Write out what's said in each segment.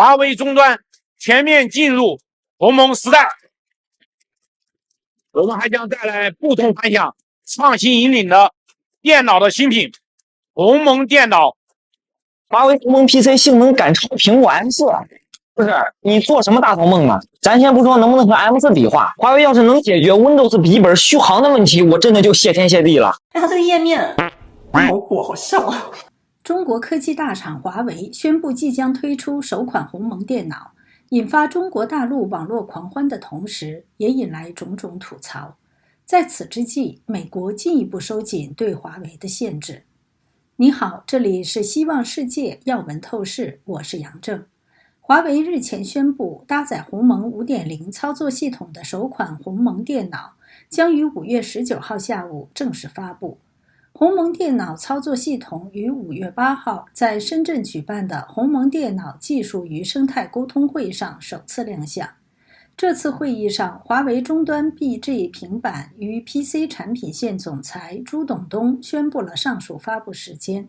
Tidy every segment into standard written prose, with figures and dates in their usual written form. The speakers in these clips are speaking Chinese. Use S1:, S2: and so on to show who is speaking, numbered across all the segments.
S1: 华为终端全面进入鸿蒙时代。我们还将带来不同凡响、创新引领的电脑的新品，鸿蒙电脑。
S2: 华为鸿蒙 PC 性能赶超苹果 M4，不是你做什么大头梦呢？咱先不说能不能和 M4比划，华为要是能解决 Windows 笔记本续航的问题，我真的就谢天谢地了。
S3: 它这个页面好火，好笑啊！
S4: 中国科技大厂华为宣布即将推出首款鸿蒙电脑，引发中国大陆网络狂欢的同时，也引来种种吐槽。在此之际，美国进一步收紧对华为的限制。你好，这里是希望世界要闻透视，我是杨正。华为日前宣布，搭载鸿蒙 5.0 操作系统的首款鸿蒙电脑将于5月19号下午正式发布。鸿蒙电脑操作系统于5月8号在深圳举办的鸿蒙电脑技术与生态沟通会上首次亮相。这次会议上，华为终端 BG 平板与 PC 产品线总裁朱董东宣布了上述发布时间。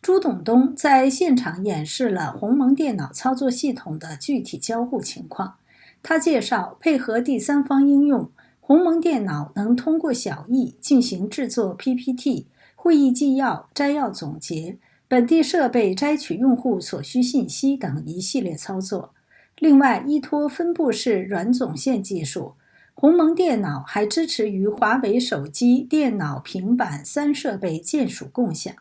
S4: 朱董东在现场演示了鸿蒙电脑操作系统的具体交互情况。他介绍，配合第三方应用，鸿蒙电脑能通过小艺进行制作 PPT、会议纪要、摘要总结、本地设备摘取用户所需信息等一系列操作。另外，依托分布式软总线技术，鸿蒙电脑还支持与华为手机、电脑、平板3设备键鼠共享。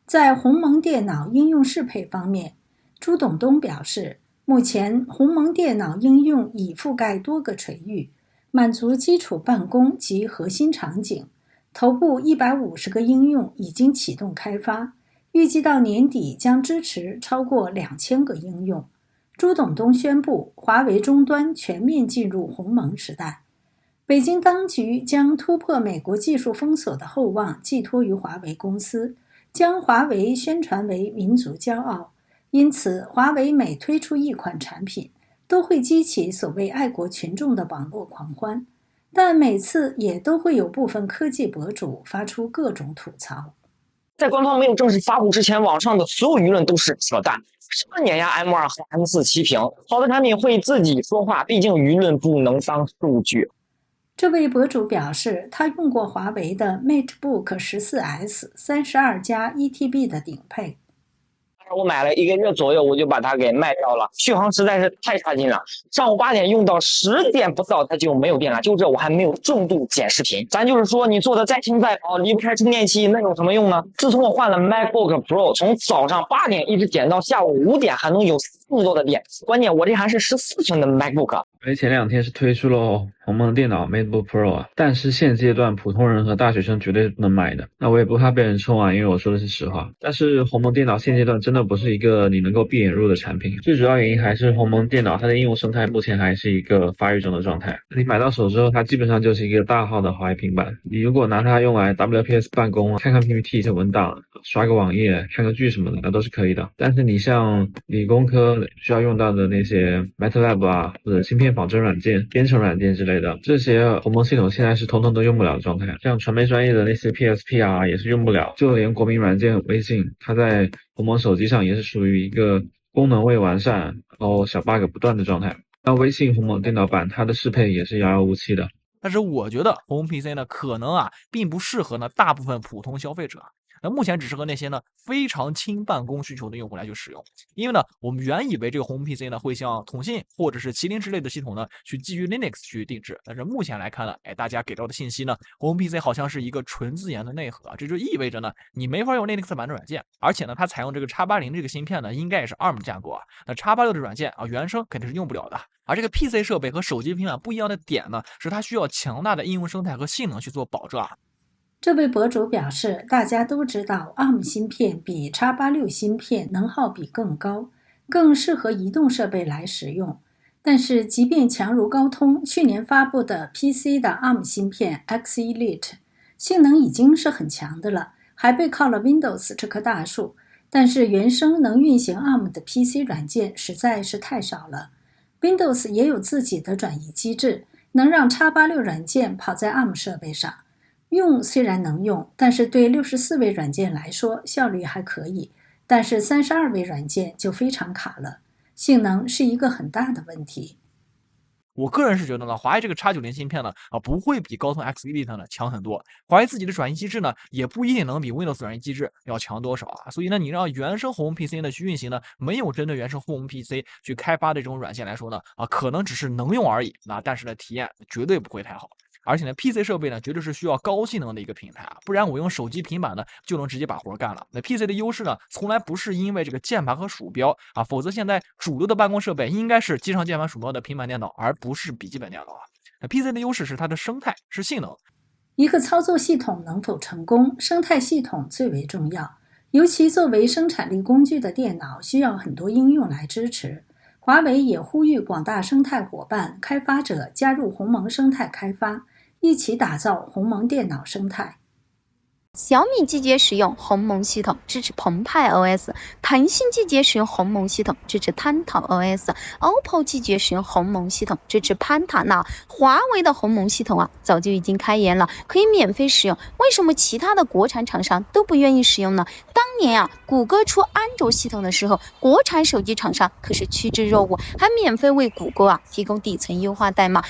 S4: 在鸿蒙电脑应用适配方面，朱董东表示，目前鸿蒙电脑应用已覆盖多个垂域，满足基础办公及核心场景，头部150个应用已经启动开发，预计到年底将支持超过2000个应用。朱董东宣布，华为终端全面进入鸿蒙时代。北京当局将突破美国技术封锁的厚望寄托于华为公司，将华为宣传为民族骄傲。因此，华为每推出一款产品，都会激起所谓爱国群众的网络狂欢，但每次也都会有部分科技博主发出各种吐槽。
S2: 在官方没有正式发布之前，网上的所有舆论都是扯淡，什么碾压 M2 和 M4 齐平，好的产品会自己说话，毕竟舆论不能当数据。
S4: 这位博主表示，他用过华为的 MateBook 14S 32+1TB 的顶配。
S2: 我买了1个月左右，我就把它给卖掉了，续航实在是太差劲了。上午8点用到10点不到，它就没有电了。就这我还没有重度剪视频，咱就是说你做的再轻再薄，离不开充电器，那有什么用呢？自从我换了 MacBook Pro， 从早上8点一直剪到下午5点，还能有这么多的电。关键我这还是14寸的 MacBook。
S5: 前2天是推出了鸿蒙电脑 MateBook Pro 啊，但是现阶段普通人和大学生绝对不能买的。那我也不怕被人冲啊，因为我说的是实话。但是鸿蒙电脑现阶段真的不是一个你能够闭眼入的产品，最主要原因还是鸿蒙电脑它的应用生态目前还是一个发育中的状态。你买到手之后，它基本上就是一个大号的华为平板。你如果拿它用来 WPS 办公，看看 PPT 写文档，刷个网页，看个剧什么的，那都是可以的。但是你像理工科需要用到的那些 MATLAB 啊，或者芯片仿真软件、编程软件之类的，这些鸿蒙系统现在是统统都用不了的状态。像传媒专业的那些 PSP 啊，也是用不了。就连国民软件微信，它在鸿蒙手机上也是属于一个功能未完善，然后小 bug 不断的状态。那微信鸿蒙电脑版它的适配也是遥遥无期的。
S6: 但是我觉得鸿蒙 PC 呢，可能并不适合大部分普通消费者。那目前只适合那些非常轻办公需求的用户来去使用，因为我们原以为这个鸿蒙 PC 会像统信或者是麒麟之类的系统去基于 Linux 去定制，但是目前来看大家给到的信息鸿蒙 PC 好像是一个纯自研的内核，这就意味着你没法用 Linux 版的软件，而且它采用这个 X80 这个芯片应该也是 ARM 架构那 X86 的软件原生肯定是用不了的。而这个 PC 设备和手机平板不一样的点是它需要强大的应用生态和性能去做保证
S4: 这位博主表示，大家都知道 ARM 芯片比 X86 芯片能耗比更高，更适合移动设备来使用。但是即便强如高通去年发布的 PC 的 ARM 芯片 X Elite， 性能已经是很强的了，还背靠了 Windows 这棵大树，但是原生能运行 ARM 的 PC 软件实在是太少了。Windows 也有自己的转移机制，能让 X86 软件跑在 ARM 设备上。用虽然能用，但是对64位软件来说效率还可以，但是32位软件就非常卡了。性能是一个很大的问题。
S6: 我个人是觉得呢，华为这个 X90芯片呢，不会比高通 X Elite 呢强很多。华为自己的转移机制呢，也不一定能比 Windows 转移机制要强多少啊。所以呢，你让原生鸿蒙 PC 呢去运行呢，没有针对原生鸿蒙 PC 去开发的这种软件来说呢，可能只是能用而已。但是呢，体验绝对不会太好。而且呢 ，PC 设备呢绝对是需要高性能的一个平台啊，不然我用手机、平板呢就能直接把活干了。那 PC 的优势呢，从来不是因为这个键盘和鼠标啊，否则现在主流的办公设备应该是机上键盘鼠标的平板电脑，而不是笔记本电脑啊。那 PC 的优势是它的生态，是性能。
S4: 一个操作系统能否成功，生态系统最为重要。尤其作为生产力工具的电脑，需要很多应用来支持。华为也呼吁广大生态伙伴、开发者加入鸿蒙生态开发，一起打造鸿蒙电脑生态。
S7: 小米季节使用鸿蒙系统，支持澎湃 OS； 腾讯季节使用鸿蒙系统，支持探讨 OS；OPPO 季节使用鸿蒙系统，支持潘塔。那华为的鸿蒙系统早就已经开源了，可以免费使用。为什么其他的国产厂商都不愿意使用呢？当年谷歌出安卓系统的时候，国产手机厂商可是趋之若鹜，还免费为谷歌提供底层优化代码。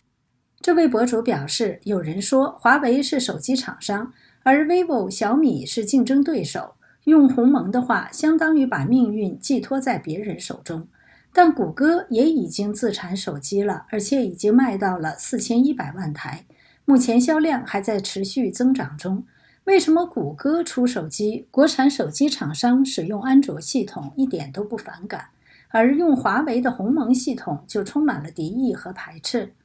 S4: 这位博主表示，有人说华为是手机厂商，而 vivo、小米是竞争对手，用鸿蒙的话，相当于把命运寄托在别人手中。但谷歌也已经自产手机了，而且已经卖到了4100万台，目前销量还在持续增长中。为什么谷歌出手机，国产手机厂商使用安卓系统一点都不反感，而用华为的鸿蒙系统就充满了敌意和排斥？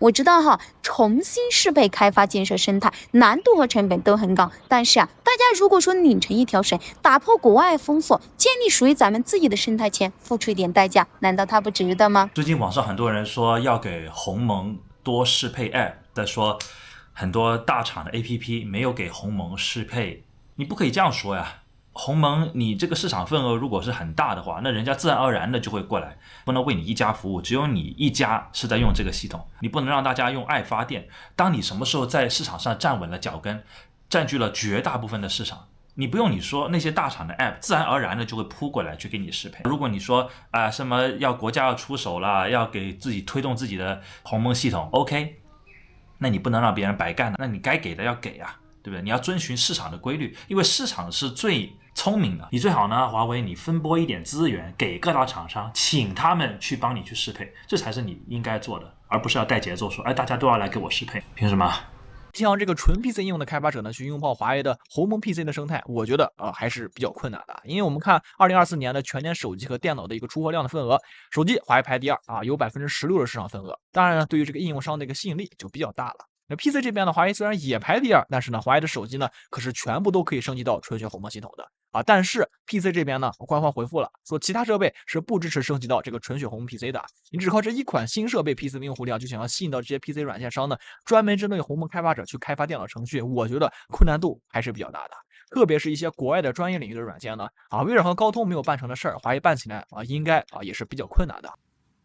S7: 我知道重新适配开发建设生态难度和成本都很高，但是大家如果说拧成一条绳，打破国外封锁，建立属于咱们自己的生态圈，付出一点代价，难道它不值得吗？
S8: 最近网上很多人说要给鸿蒙多适配 App， 在说很多大厂的 APP 没有给鸿蒙适配，你不可以这样说呀。鸿蒙你这个市场份额如果是很大的话，那人家自然而然的就会过来，不能为你一家服务，只有你一家是在用这个系统，你不能让大家用爱发电。当你什么时候在市场上站稳了脚跟，占据了绝大部分的市场，你不用你说，那些大厂的 App 自然而然的就会扑过来去给你适配。如果你说什么要国家要出手了，要给自己推动自己的鸿蒙系统 OK， 那你不能让别人白干，那你该给的要给对不对？你要遵循市场的规律，因为市场是最聪明的。你最好呢，华为你分拨一点资源给各大厂商，请他们去帮你去适配，这才是你应该做的，而不是要带节奏说大家都要来给我适配，凭什么？
S6: 像这个纯 PC 应用的开发者呢，去拥抱华为的鸿蒙 PC 的生态，我觉得还是比较困难的。因为我们看2024年的全年手机和电脑的一个出货量的份额，手机华为排第二有16%的市场份额。当然呢，对于这个应用商的一个吸引力就比较大了。那 PC 这边呢，华为虽然也排第二，但是呢，华为的手机呢，可是全部都可以升级到纯血鸿蒙系统的但是 PC 这边呢，官方回复了，说其他设备是不支持升级到这个纯血鸿蒙 PC 的。你只靠这一款新设备 PC 的用户量，就想要吸引到这些 PC 软件商呢，专门针对鸿蒙开发者去开发电脑程序，我觉得困难度还是比较大的。特别是一些国外的专业领域的软件呢，微软和高通没有办成的事儿，华为办起来应该也是比较困难的。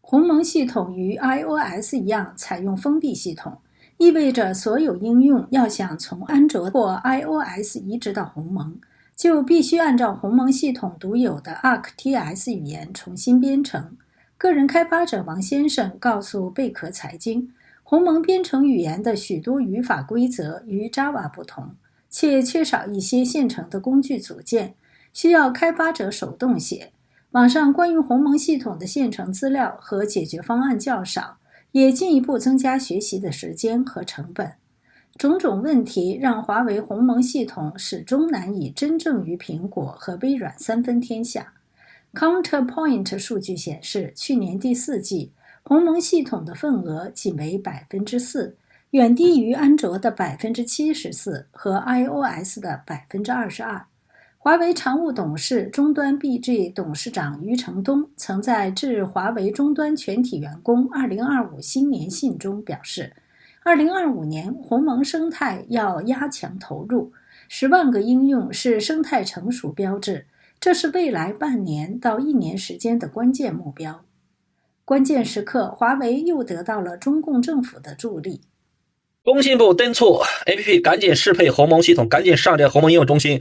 S4: 鸿蒙系统与 iOS 一样，采用封闭系统。意味着所有应用要想从安卓或 iOS 移植到鸿蒙，就必须按照鸿蒙系统独有的 ArcTS 语言重新编程。个人开发者王先生告诉贝壳财经，鸿蒙编程语言的许多语法规则与 Java 不同，且缺少一些现成的工具组件，需要开发者手动写。网上关于鸿蒙系统的现成资料和解决方案较少，也进一步增加学习的时间和成本。种种问题让华为鸿蒙系统始终难以真正与苹果和微软三分天下。Counterpoint 数据显示，去年第4季，鸿蒙系统的份额仅为 4%， 远低于安卓的 74% 和 iOS 的 22%。华为常务董事、终端 BG 董事长余承东曾在致华为终端全体员工2025新年信中表示，2025年鸿蒙生态要压强投入，10万个应用是生态成熟标志，这是未来半年到1年时间的关键目标。关键时刻，华为又得到了中共政府的助力。
S9: 工信部敦促 APP 赶紧适配鸿蒙系统，赶紧上这鸿蒙应用中心。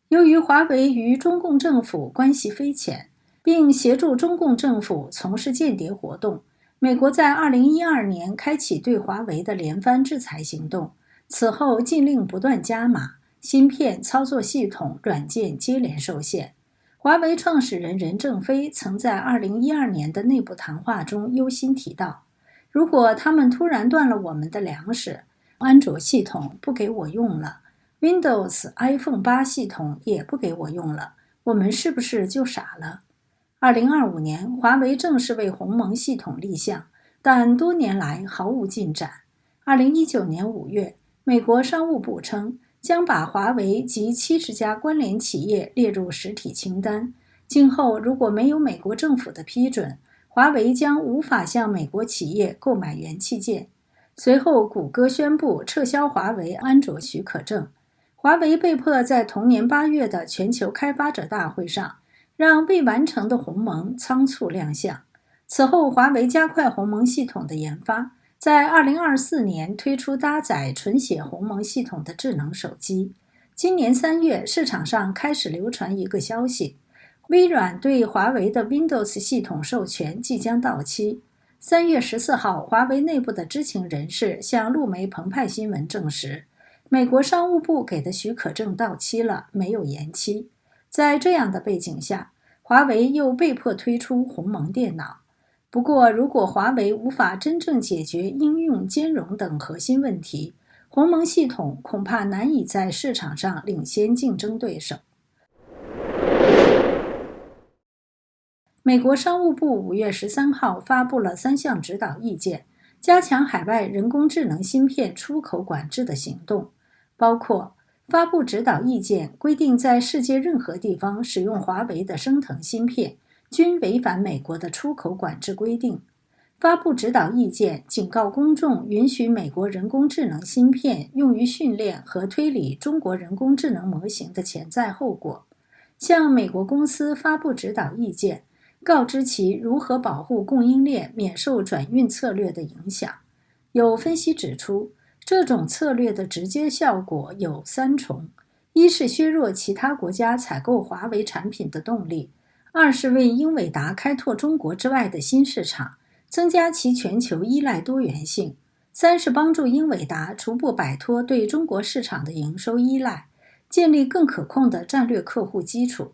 S4: 由于华为与中共政府关系匪浅，并协助中共政府从事间谍活动，美国在2012年开启对华为的连番制裁行动，此后禁令不断加码，芯片、操作系统、软件接连受限。华为创始人任正非曾在2012年的内部谈话中忧心提到，如果他们突然断了我们的粮食，安卓系统不给我用了， Windows iPhone 8系统也不给我用了，我们是不是就傻了？2025年，华为正式为鸿蒙系统立项，但多年来毫无进展。2019年5月，美国商务部称将把华为及70家关联企业列入实体清单，今后如果没有美国政府的批准，华为将无法向美国企业购买元器件。随后，谷歌宣布撤销华为安卓许可证。华为被迫在同年8月的全球开发者大会上，让未完成的鸿蒙仓促亮相。此后，华为加快鸿蒙系统的研发，在2024年推出搭载纯血鸿蒙系统的智能手机。今年3月，市场上开始流传一个消息，微软对华为的 Windows 系统授权即将到期。3月14号，华为内部的知情人士向路媒澎湃新闻证实，美国商务部给的许可证到期了，没有延期。在这样的背景下，华为又被迫推出鸿蒙电脑。不过，如果华为无法真正解决应用兼容等核心问题，鸿蒙系统恐怕难以在市场上领先竞争对手。美国商务部5月13号发布了3项指导意见，加强海外人工智能芯片出口管制的行动，包括发布指导意见，规定在世界任何地方使用华为的升腾芯片均违反美国的出口管制规定；发布指导意见，警告公众允许美国人工智能芯片用于训练和推理中国人工智能模型的潜在后果；向美国公司发布指导意见，告知其如何保护供应链免受转运策略的影响。有分析指出，这种策略的直接效果有3重：一是削弱其他国家采购华为产品的动力；二是为英伟达开拓中国之外的新市场，增加其全球依赖多元性；三是帮助英伟达逐步摆脱对中国市场的营收依赖，建立更可控的战略客户基础。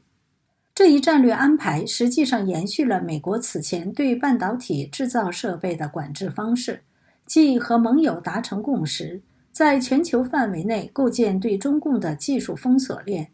S4: 这一战略安排实际上延续了美国此前对半导体制造设备的管制方式，即和盟友达成共识，在全球范围内构建对中共的技术封锁链。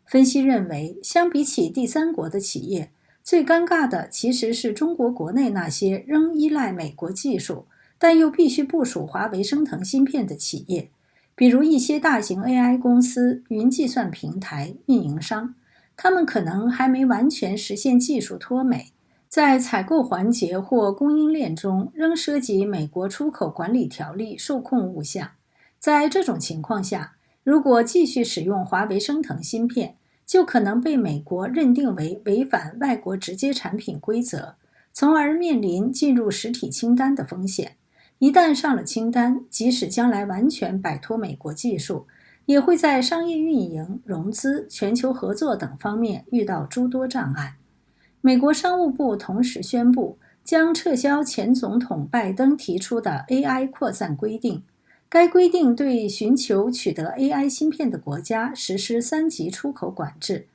S4: 分析认为，相比起第三国的企业，最尴尬的其实是中国国内那些仍依赖美国技术，但又必须部署华为升腾芯片的企业，比如一些大型 AI 公司、云计算平台、运营商，他们可能还没完全实现技术脱美，在采购环节或供应链中仍涉及美国出口管理条例受控物项。在这种情况下，如果继续使用华为升腾芯片，就可能被美国认定为违反外国直接产品规则，从而面临进入实体清单的风险。一旦上了清单，即使将来完全摆脱美国技术，也会在商业运营、融资、全球合作等方面遇到诸多障碍。美国商务部同时宣布，将撤销前总统拜登提出的 AI 扩散规定。该规定对寻求取得 AI 芯片的国家实施3级出口管制，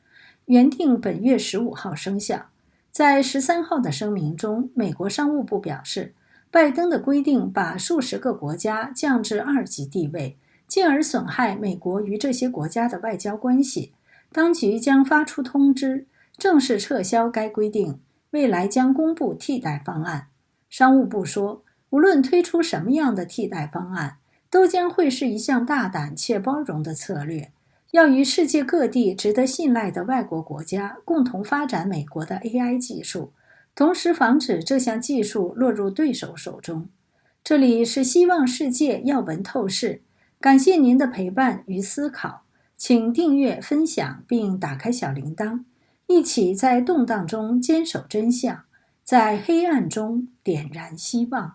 S4: 原定本月15号生效。在13号的声明中，美国商务部表示，拜登的规定把数十个国家降至2级地位，进而损害美国与这些国家的外交关系。当局将发出通知，正式撤销该规定，未来将公布替代方案。商务部说，无论推出什么样的替代方案，都将会是一项大胆且包容的策略，要与世界各地值得信赖的外国国家共同发展美国的 AI 技术，同时防止这项技术落入对手手中。这里是希望世界要闻透视，感谢您的陪伴与思考，请订阅、分享并打开小铃铛，一起在动荡中坚守真相，在黑暗中点燃希望。